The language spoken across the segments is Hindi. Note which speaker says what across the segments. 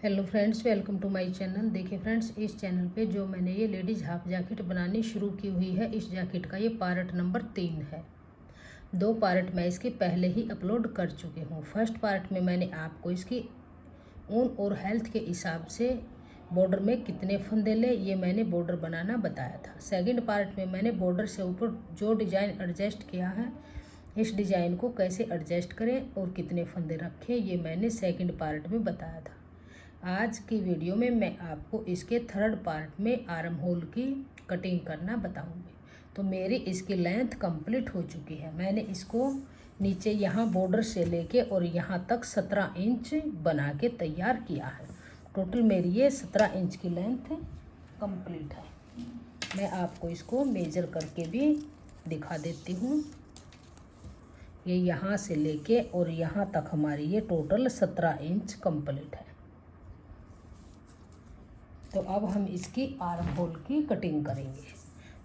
Speaker 1: Hello friends, welcome to my channel. देखिए फ्रेंड्स, इस चैनल पे जो मैंने ये लेडीज़ हाफ जैकेट बनानी शुरू की हुई है, इस जैकेट का ये पार्ट नंबर 3 है। 2 पार्ट मैं इसके पहले ही अपलोड कर चुकी हूँ। फर्स्ट पार्ट में मैंने आपको इसकी ऊन और हेल्थ के हिसाब से बॉर्डर में कितने फंदे ले, ये मैंने बॉर्डर बनाना बताया था। सेकंड पार्ट में मैंने बॉर्डर से ऊपर जो डिज़ाइन एडजस्ट किया है, इस डिज़ाइन को कैसे एडजस्ट करें और कितने फंदे रखें, ये मैंने सेकंड पार्ट में बताया था। आज की वीडियो में मैं आपको इसके थर्ड पार्ट में आर्म होल की कटिंग करना बताऊंगी। तो मेरी इसकी लेंथ कंप्लीट हो चुकी है। मैंने इसको नीचे यहाँ बॉर्डर से लेके और यहाँ तक 17 इंच बना के तैयार किया है। टोटल मेरी ये 17 इंच की लेंथ कंप्लीट है। मैं आपको इसको मेजर करके भी दिखा देती हूँ। ये यहाँ से लेके और यहाँ तक हमारी ये टोटल 17 इंच कंप्लीट है। तो अब हम इसकी आर्म होल की कटिंग करेंगे।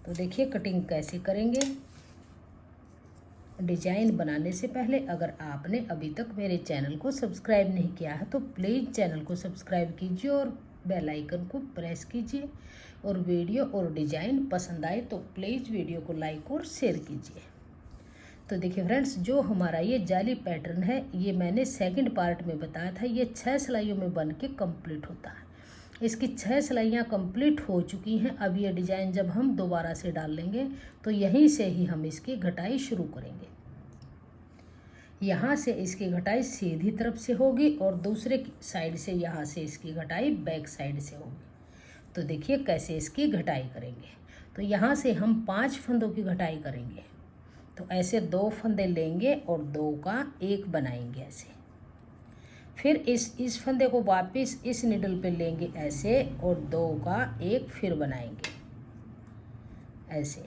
Speaker 1: तो देखिए कटिंग कैसे करेंगे। डिजाइन बनाने से पहले अगर आपने अभी तक मेरे चैनल को सब्सक्राइब नहीं किया है तो प्लीज़ चैनल को सब्सक्राइब कीजिए और बेल आइकन को प्रेस कीजिए। और वीडियो और डिजाइन पसंद आए तो प्लीज़ वीडियो को लाइक और शेयर कीजिए। तो देखिए फ्रेंड्स, जो हमारा ये जाली पैटर्न है, ये मैंने सेकंड पार्ट में बताया था, ये 6 सिलाइयों में बन के कम्प्लीट होता है। इसकी 6 सिलाइयाँ कंप्लीट हो चुकी हैं। अब ये डिज़ाइन जब हम दोबारा से डाल लेंगे तो यहीं से ही हम इसकी घटाई शुरू करेंगे। यहाँ से इसकी घटाई सीधी तरफ से होगी और दूसरे साइड से यहाँ से इसकी घटाई बैक साइड से होगी। तो देखिए कैसे इसकी घटाई करेंगे। तो यहाँ से हम 5 फंदों की घटाई करेंगे। तो ऐसे 2 फंदे लेंगे और 2 का 1 बनाएंगे ऐसे। फिर इस फंदे को वापस इस निडल पे लेंगे ऐसे और 2 का 1 फिर बनाएंगे ऐसे।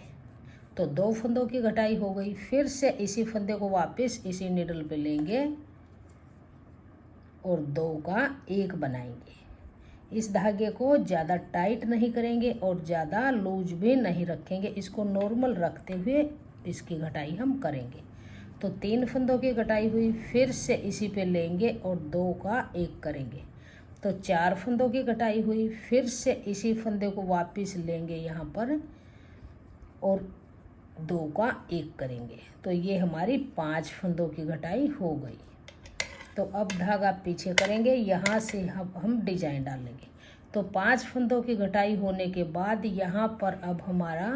Speaker 1: तो 2 फंदों की घटाई हो गई। फिर से इसी फंदे को वापस इसी निडल पे लेंगे और 2 का 1 बनाएंगे। इस धागे को ज़्यादा टाइट नहीं करेंगे और ज़्यादा लूज भी नहीं रखेंगे। इसको नॉर्मल रखते हुए इसकी घटाई हम करेंगे। तो 3 फंदों की घटाई हुई। फिर से इसी पे लेंगे और 2 का 1 करेंगे। तो 4 फंदों की घटाई हुई। फिर से इसी फंदे को वापस लेंगे यहाँ पर और 2 का 1 करेंगे। तो ये हमारी 5 फंदों की घटाई हो गई। तो अब धागा पीछे करेंगे, यहाँ से हम डिजाइन डालेंगे। तो 5 फंदों की घटाई होने के बाद यहाँ पर अब हमारा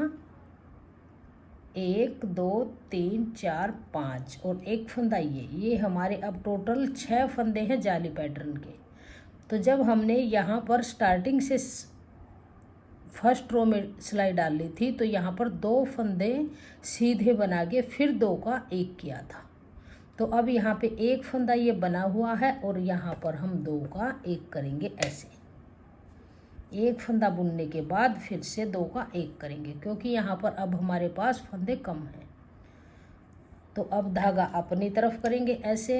Speaker 1: 1 2 3 4 5 और 1 फंदा ये हमारे अब टोटल 6 फंदे हैं जाली पैटर्न के। तो जब हमने यहाँ पर स्टार्टिंग से फर्स्ट रो में सिलाई डाल ली थी तो यहाँ पर 2 फंदे सीधे बना के फिर 2 का 1 किया था। तो अब यहाँ पे 1 फंदा ये बना हुआ है और यहाँ पर हम 2 का 1 करेंगे ऐसे। 1 फंदा बुनने के बाद फिर से 2 का 1 करेंगे, क्योंकि यहाँ पर अब हमारे पास फंदे कम हैं। तो अब धागा अपनी तरफ करेंगे ऐसे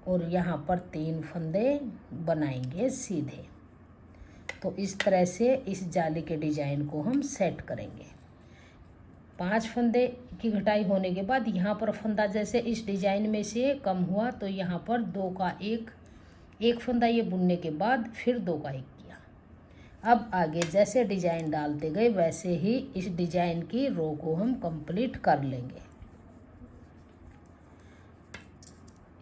Speaker 1: और यहाँ पर 3 फंदे बनाएंगे सीधे। तो इस तरह से इस जाली के डिजाइन को हम सेट करेंगे। 5 फंदे की घटाई होने के बाद यहाँ पर फंदा जैसे इस डिजाइन में से कम हुआ तो यहाँ पर 2 का 1 फंदा ये बुनने के बाद फिर 2 का 1 किया। अब आगे जैसे डिजाइन डालते गए वैसे ही इस डिजाइन की रो को हम कंप्लीट कर लेंगे।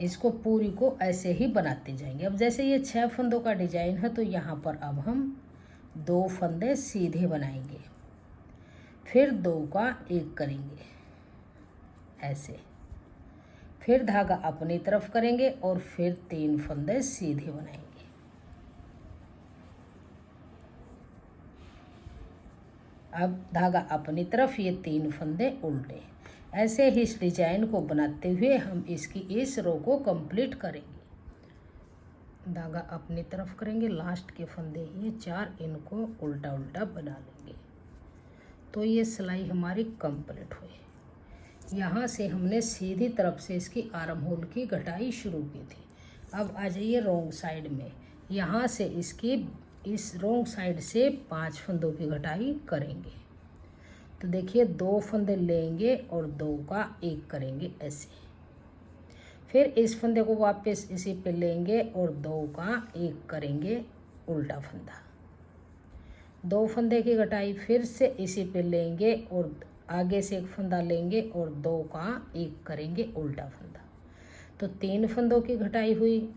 Speaker 1: इसको पूरी को ऐसे ही बनाते जाएंगे। अब जैसे ये 6 फंदों का डिजाइन है तो यहाँ पर अब हम 2 फंदे सीधे बनाएंगे, फिर 2 का 1 करेंगे ऐसे। फिर धागा अपनी तरफ करेंगे और फिर 3 फंदे सीधे बनाएंगे। अब धागा अपनी तरफ, ये 3 फंदे उल्टे। ऐसे ही इस डिजाइन को बनाते हुए हम इसकी इस रो को कंप्लीट करेंगे। धागा अपनी तरफ करेंगे, लास्ट के फंदे ये 4 इनको उल्टा उल्टा बना लेंगे। तो ये सिलाई हमारी कंप्लीट हुई। यहाँ से हमने सीधी तरफ से इसकी आर्म होल की घटाई शुरू की थी। अब आ जाइए रोंग साइड में। यहाँ से इसकी इस रोंग साइड से 5 फंदों की घटाई करेंगे। तो देखिए 2 फंदे लेंगे और 2 का 1 करेंगे ऐसे। फिर इस फंदे को वापस इसी पे लेंगे और 2 का 1 करेंगे उल्टा फंदा। 2 फंदे की घटाई, फिर से इसी पे लेंगे और आगे से एक फंदा लेंगे और 2 का 1 करेंगे उल्टा फंदा। तो 3 फंदों की घटाई हुई,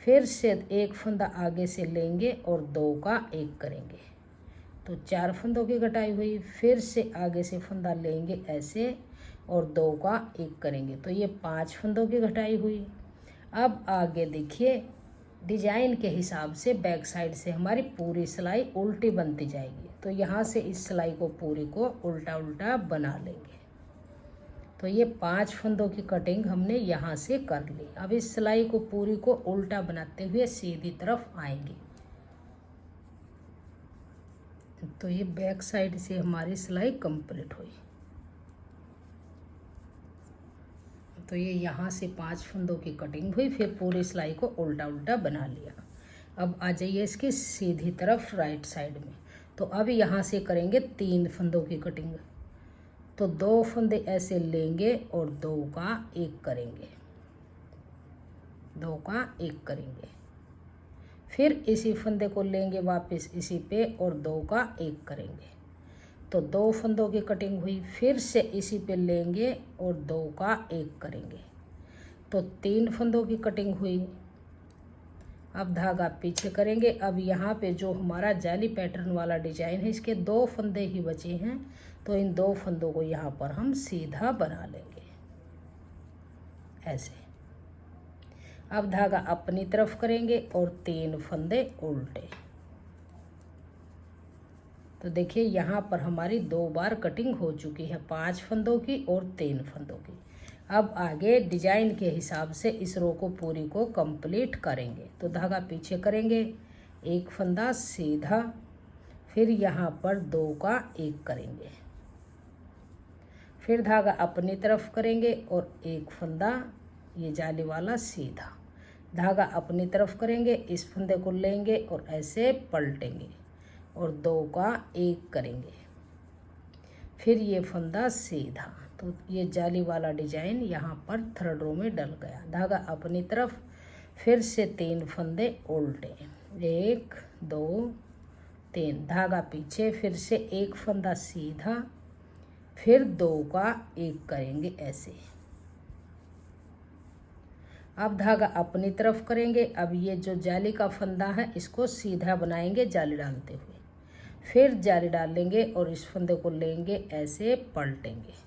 Speaker 1: फिर से एक फंदा आगे से लेंगे और 2 का 1 करेंगे। तो 4 फंदों की घटाई हुई, फिर से आगे से फंदा लेंगे ऐसे और 2 का 1 करेंगे। तो ये 5 फंदों की घटाई हुई। अब आगे देखिए, डिजाइन के हिसाब से बैक साइड से हमारी पूरी सिलाई उल्टी बनती जाएगी। तो यहाँ से इस सिलाई को पूरी को उल्टा उल्टा बना लेंगे। तो ये 5 फंदों की कटिंग हमने यहाँ से कर ली। अब इस सिलाई को पूरी को उल्टा बनाते हुए सीधी तरफ आएंगे। तो ये बैक साइड से हमारी सिलाई कंप्लीट हुई। तो ये यहाँ से 5 फंदों की कटिंग हुई, फिर पूरी सिलाई को उल्टा उल्टा बना लिया। अब आ जाइए इसकी सीधी तरफ राइट साइड में। तो अब यहाँ से करेंगे 3 फंदों की कटिंग। तो 2 फंदे ऐसे लेंगे और 2 का 1 करेंगे, 2 का 1 करेंगे। फिर इसी फंदे को लेंगे वापस इसी पे और 2 का 1 करेंगे। तो 2 फंदों की कटिंग हुई, फिर से इसी पे लेंगे और 2 का 1 करेंगे। तो 3 फंदों की कटिंग हुई। अब धागा पीछे करेंगे। अब यहाँ पे जो हमारा जाली पैटर्न वाला डिजाइन है, इसके 2 फंदे ही बचे हैं। तो इन 2 फंदों को यहाँ पर हम सीधा बना लेंगे ऐसे। अब धागा अपनी तरफ करेंगे और 3 फंदे उल्टे। तो देखिए यहाँ पर हमारी 2 बार कटिंग हो चुकी है, 5 फंदों की और 3 फंदों की। अब आगे डिजाइन के हिसाब से इस रो को पूरी को कंप्लीट करेंगे। तो धागा पीछे करेंगे, 1 फंदा सीधा, फिर यहाँ पर 2 का 1 करेंगे। फिर धागा अपनी तरफ करेंगे और 1 फंदा ये जाली वाला सीधा, धागा अपनी तरफ करेंगे, इस फंदे को लेंगे और ऐसे पलटेंगे और 2 का 1 करेंगे। फिर ये फंदा सीधा। तो ये जाली वाला डिजाइन यहाँ पर 3rd रो में डल गया। धागा अपनी तरफ, फिर से 3 फंदे उल्टे, 1 2 3, धागा पीछे, फिर से 1 फंदा सीधा, फिर 2 का 1 करेंगे ऐसे। अब धागा अपनी तरफ करेंगे। अब ये जो जाली का फंदा है इसको सीधा बनाएंगे जाली डालते हुए, फिर जाली डाल लेंगे और इस फंदे को लेंगे ऐसे पलटेंगे।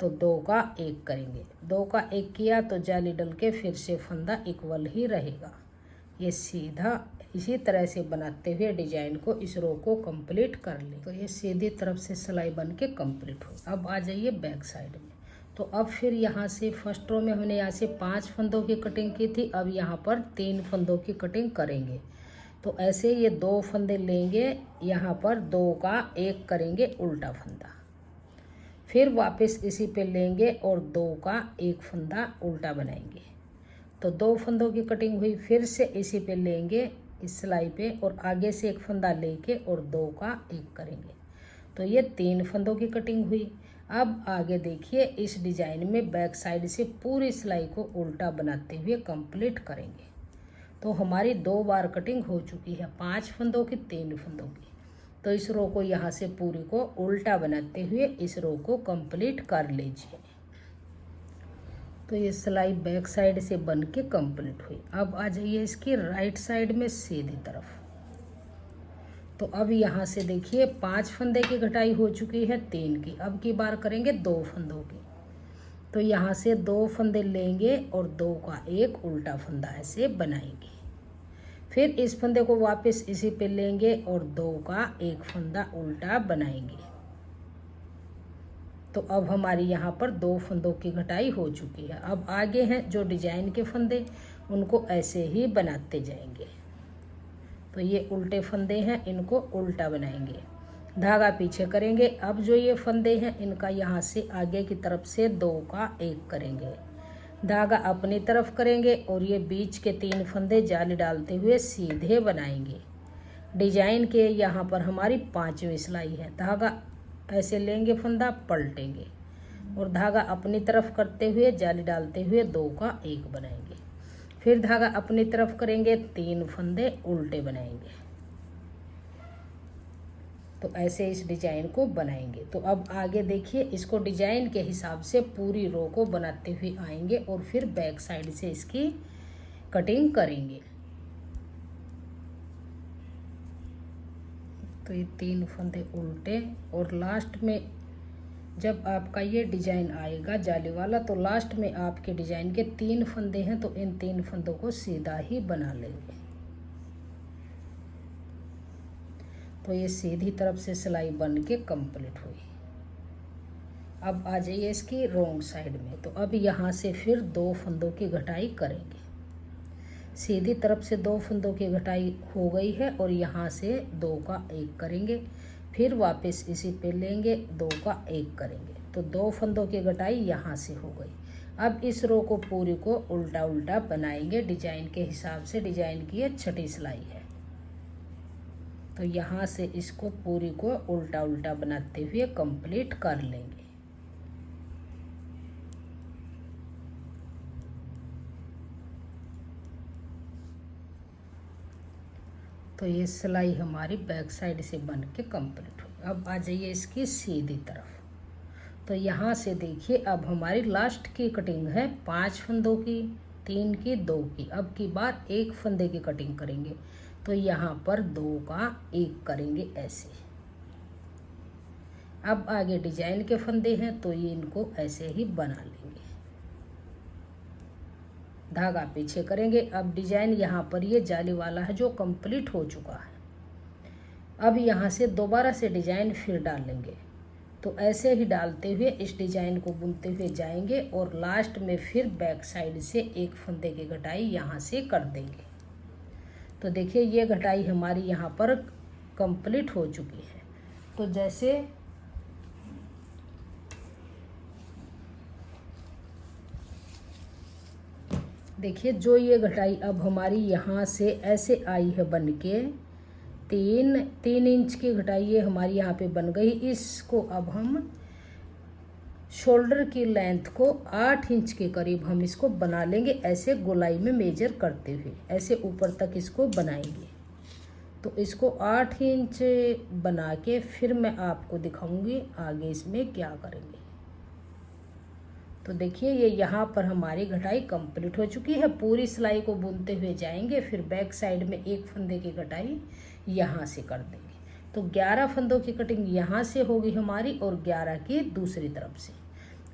Speaker 1: तो 2 का 1 करेंगे, 2 का 1 किया तो जाली डल के फिर से फंदा इक्वल ही रहेगा। ये सीधा इसी तरह से बनाते हुए डिजाइन को इस रो को कंप्लीट कर ले। तो ये सीधी तरफ से सिलाई बन के कंप्लीट हो। अब आ जाइए बैक साइड में। तो अब फिर यहाँ से फर्स्ट रो में हमने यहाँ से 5 फंदों की कटिंग की थी, अब यहाँ पर 3 फंदों की कटिंग करेंगे। तो ऐसे ये 2 फंदे लेंगे, यहाँ पर 2 का 1 करेंगे उल्टा फंदा, फिर वापस इसी पे लेंगे और 2 का 1 फंदा उल्टा बनाएंगे। तो 2 फंदों की कटिंग हुई, फिर से इसी पे लेंगे इस सिलाई पे और आगे से एक फंदा लेके और 2 का 1 करेंगे। तो ये 3 फंदों की कटिंग हुई। अब आगे देखिए, इस डिजाइन में बैक साइड से पूरी सिलाई को उल्टा बनाते हुए कंप्लीट करेंगे। तो हमारी 2 बार कटिंग हो चुकी है, 5 फंदों की, 3 फंदों की। तो इस रो को यहाँ से पूरी को उल्टा बनाते हुए इस रो को कंप्लीट कर लीजिए। तो ये सिलाई बैक साइड से बन के कंप्लीट हुई। अब आ जाइए इसकी राइट साइड में सीधी तरफ। तो अब यहाँ से देखिए 5 फंदे की घटाई हो चुकी है 3 की, अब की बार करेंगे 2 फंदों की। तो यहाँ से 2 फंदे लेंगे और 2 का 1 उल्टा फंदा ऐसे बनाएंगे। फिर इस फंदे को वापस इसी पे लेंगे और 2 का 1 फंदा उल्टा बनाएंगे। तो अब हमारी यहाँ पर 2 फंदों की घटाई हो चुकी है। अब आगे हैं जो डिजाइन के फंदे, उनको ऐसे ही बनाते जाएंगे। तो ये उल्टे फंदे हैं, इनको उल्टा बनाएंगे, धागा पीछे करेंगे। अब जो ये फंदे हैं इनका यहाँ से आगे की तरफ से 2 का 1 करेंगे, धागा अपनी तरफ करेंगे और ये बीच के 3 फंदे जाली डालते हुए सीधे बनाएंगे। डिजाइन के यहाँ पर हमारी 5वीं सिलाई है। धागा ऐसे लेंगे, फंदा पलटेंगे और धागा अपनी तरफ करते हुए जाली डालते हुए 2 का 1 बनाएंगे। फिर धागा अपनी तरफ करेंगे, 3 फंदे उल्टे बनाएंगे। तो ऐसे इस डिजाइन को बनाएंगे। तो अब आगे देखिए, इसको डिजाइन के हिसाब से पूरी रो को बनाते हुए आएंगे और फिर बैक साइड से इसकी कटिंग करेंगे। तो ये 3 फंदे उल्टे, और लास्ट में जब आपका ये डिजाइन आएगा जाली वाला, तो लास्ट में आपके डिजाइन के 3 फंदे हैं, तो इन 3 फंदों को सीधा ही बना लेंगे। तो ये सीधी तरफ से सिलाई बन के कंप्लीट हुई। अब आ जाइए इसकी रॉन्ग साइड में। तो अब यहाँ से फिर 2 फंदों की घटाई करेंगे। सीधी तरफ से 2 फंदों की घटाई हो गई है, और यहाँ से 2 का 1 करेंगे, फिर वापस इसी पे लेंगे, 2 का 1 करेंगे। तो 2 फंदों की घटाई यहाँ से हो गई। अब इस रो को पूरी को उल्टा उल्टा बनाएंगे डिजाइन के हिसाब से। डिजाइन की ये छठी सिलाई है, तो यहाँ से इसको पूरी को उल्टा उल्टा बनाते हुए कंप्लीट कर लेंगे। तो ये सिलाई हमारी बैक साइड से बन के कंप्लीट हो। अब आ जाइए इसकी सीधी तरफ। तो यहाँ से देखिए, अब हमारी लास्ट की कटिंग है 5 फंदों की, 3 की, 2 की। अब की बार 1 फंदे की कटिंग करेंगे। तो यहाँ पर 2 का 1 करेंगे ऐसे। अब आगे डिजाइन के फंदे हैं, तो ये इनको ऐसे ही बना लेंगे। धागा पीछे करेंगे। अब डिजाइन यहाँ पर ये जाली वाला है जो कंप्लीट हो चुका है। अब यहाँ से दोबारा से डिजाइन फिर डालेंगे। तो ऐसे ही डालते हुए इस डिजाइन को बुनते हुए जाएंगे, और लास्ट में फिर बैक साइड से 1 फंदे की घटाई यहाँ से कर देंगे। तो देखिए, ये घटाई हमारी यहाँ पर कंप्लीट हो चुकी है। तो जैसे देखिए, जो ये घटाई अब हमारी यहाँ से ऐसे आई है बन के, 3 इंच की घटाई ये हमारी यहाँ पे बन गई। इसको अब हम शोल्डर की लेंथ को 8 इंच के करीब हम इसको बना लेंगे, ऐसे गोलाई में मेजर करते हुए ऐसे ऊपर तक इसको बनाएंगे। तो इसको 8 इंच बना के फिर मैं आपको दिखाऊंगी आगे इसमें क्या करेंगे। तो देखिए, ये यहाँ पर हमारी घटाई कंप्लीट हो चुकी है। पूरी सिलाई को बुनते हुए जाएंगे, फिर बैक साइड में 1 फंदे की घटाई यहाँ से कर देंगे। तो 11 फंदों की कटिंग यहाँ से होगी हमारी, और 11 की दूसरी तरफ से।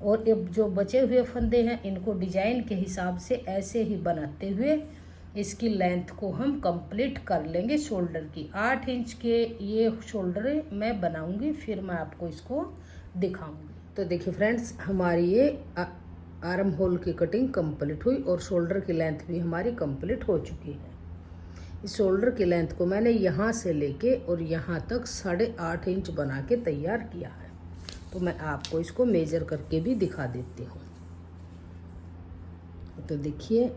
Speaker 1: और अब जो बचे हुए फंदे हैं, इनको डिजाइन के हिसाब से ऐसे ही बनाते हुए इसकी लेंथ को हम कंप्लीट कर लेंगे। शोल्डर की 8 इंच के ये शोल्डर मैं बनाऊंगी, फिर मैं आपको इसको दिखाऊंगी। तो देखिए फ्रेंड्स, हमारी ये आर्म होल की कटिंग कंप्लीट हुई, और शोल्डर की लेंथ भी हमारी कंप्लीट हो चुकी है। इस शोल्डर की लेंथ को मैंने यहाँ से लेके और यहाँ तक 8.5 इंच बना के तैयार किया है। तो मैं आपको इसको मेजर करके भी दिखा देती हूँ। तो देखिए,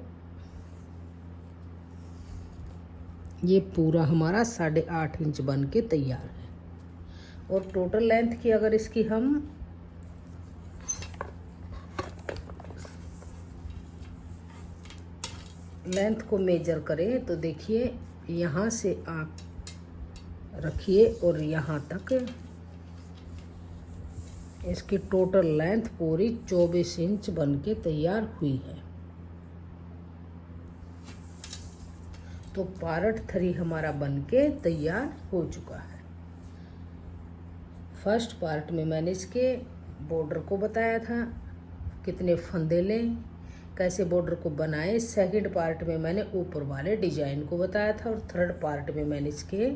Speaker 1: ये पूरा हमारा 8.5 इंच बन के तैयार है। और टोटल लेंथ की अगर इसकी हम लेंथ को मेजर करें, तो देखिए, यहाँ से आप रखिए और यहाँ तक इसकी टोटल लेंथ पूरी 24 इंच बन के तैयार हुई है। तो पार्ट 3 हमारा बन के तैयार हो चुका है। फर्स्ट पार्ट में मैंने इसके बॉर्डर को बताया था, कितने फंदे लें, कैसे बॉर्डर को बनाएं। सेकंड पार्ट में मैंने ऊपर वाले डिजाइन को बताया था, और थर्ड पार्ट में मैंने इसके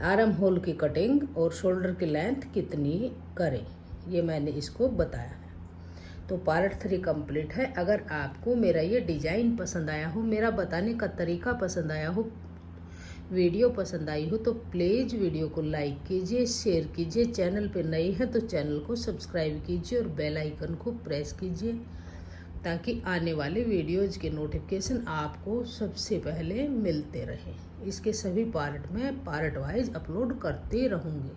Speaker 1: आर्म होल की कटिंग और शोल्डर की लेंथ कितनी करें, ये मैंने इसको बताया है। तो पार्ट 3 कंप्लीट है। अगर आपको मेरा ये डिज़ाइन पसंद आया हो, मेरा बताने का तरीका पसंद आया हो, वीडियो पसंद आई हो, तो प्लीज़ वीडियो को लाइक कीजिए, शेयर कीजिए। चैनल पे नए हैं तो चैनल को सब्सक्राइब कीजिए और बेल आइकन को प्रेस कीजिए, ताकि आने वाले वीडियोज के नोटिफिकेशन आपको सबसे पहले मिलते रहें। इसके सभी पार्ट में पार्ट वाइज अपलोड करते रहूँगी,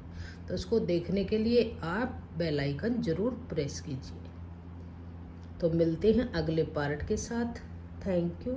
Speaker 1: तो उसको देखने के लिए आप बेल आइकन ज़रूर प्रेस कीजिए। तो मिलते हैं अगले पार्ट के साथ। Thank you.